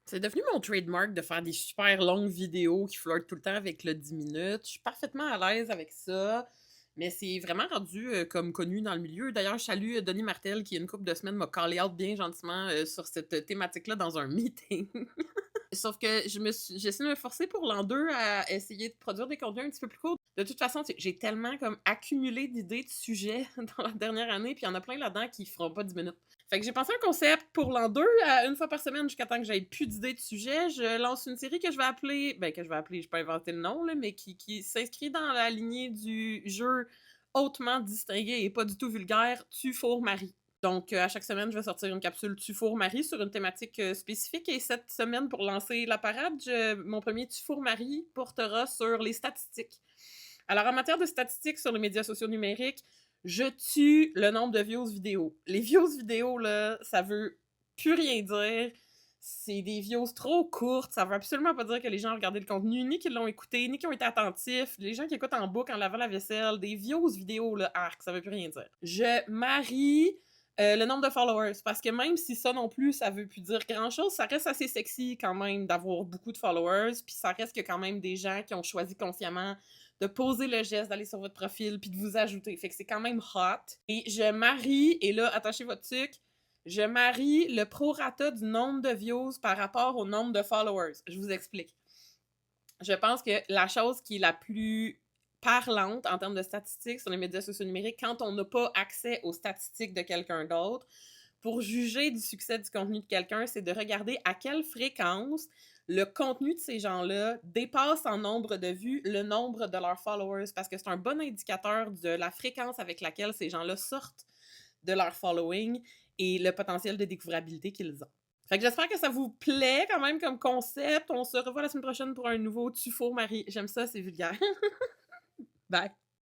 C'est devenu mon trademark de faire des super longues vidéos qui flirtent tout le temps avec le 10 minutes. Je suis parfaitement à l'aise avec ça, mais c'est vraiment rendu comme connu dans le milieu. D'ailleurs, je salue Denis Martel qui, il y a une couple de semaines, m'a callé out bien gentiment sur cette thématique-là dans un meeting. Sauf que j'essaie de me forcer pour l'an 2 à essayer de produire des contenus un petit peu plus courts. De toute façon, j'ai tellement comme accumulé d'idées de sujets dans la dernière année, puis il y en a plein là-dedans qui feront pas 10 minutes. Fait que j'ai pensé un concept pour l'an 2, une fois par semaine, jusqu'à temps que j'aie plus d'idées de sujets. Je lance une série que je vais appeler, je peux inventer le nom, là, mais qui s'inscrit dans la lignée du jeu hautement distingué et pas du tout vulgaire, Tu fourres Marie. Donc, à chaque semaine, je vais sortir une capsule Tu fourres Marie sur une thématique spécifique. Et cette semaine, pour lancer la parade, mon premier Tu fourres Marie portera sur les statistiques. Alors, en matière de statistiques sur les médias sociaux numériques, je tue le nombre de views vidéo. Les views vidéo, là, ça veut plus rien dire. C'est des views trop courtes. Ça veut absolument pas dire que les gens ont regardé le contenu, ni qu'ils l'ont écouté, ni qu'ils ont été attentifs. Les gens qui écoutent en boucle en lavant la vaisselle, des views vidéo, là, arc, ça veut plus rien dire. Je marie le nombre de followers, parce que même si ça non plus, ça veut plus dire grand-chose, ça reste assez sexy quand même d'avoir beaucoup de followers, puis ça reste que quand même des gens qui ont choisi consciemment de poser le geste, d'aller sur votre profil, puis de vous ajouter. Fait que c'est quand même hot. Et je marie, et là, attachez votre tuque, je marie le prorata du nombre de views par rapport au nombre de followers. Je vous explique. Je pense que la chose qui est la plus parlante en termes de statistiques sur les médias sociaux numériques, quand on n'a pas accès aux statistiques de quelqu'un d'autre, pour juger du succès du contenu de quelqu'un, c'est de regarder à quelle fréquence le contenu de ces gens-là dépasse en nombre de vues le nombre de leurs followers, parce que c'est un bon indicateur de la fréquence avec laquelle ces gens-là sortent de leur following et le potentiel de découvrabilité qu'ils ont. Fait que j'espère que ça vous plaît quand même comme concept. On se revoit la semaine prochaine pour un nouveau Tu fourres Marie. J'aime ça, c'est vulgaire. Bye!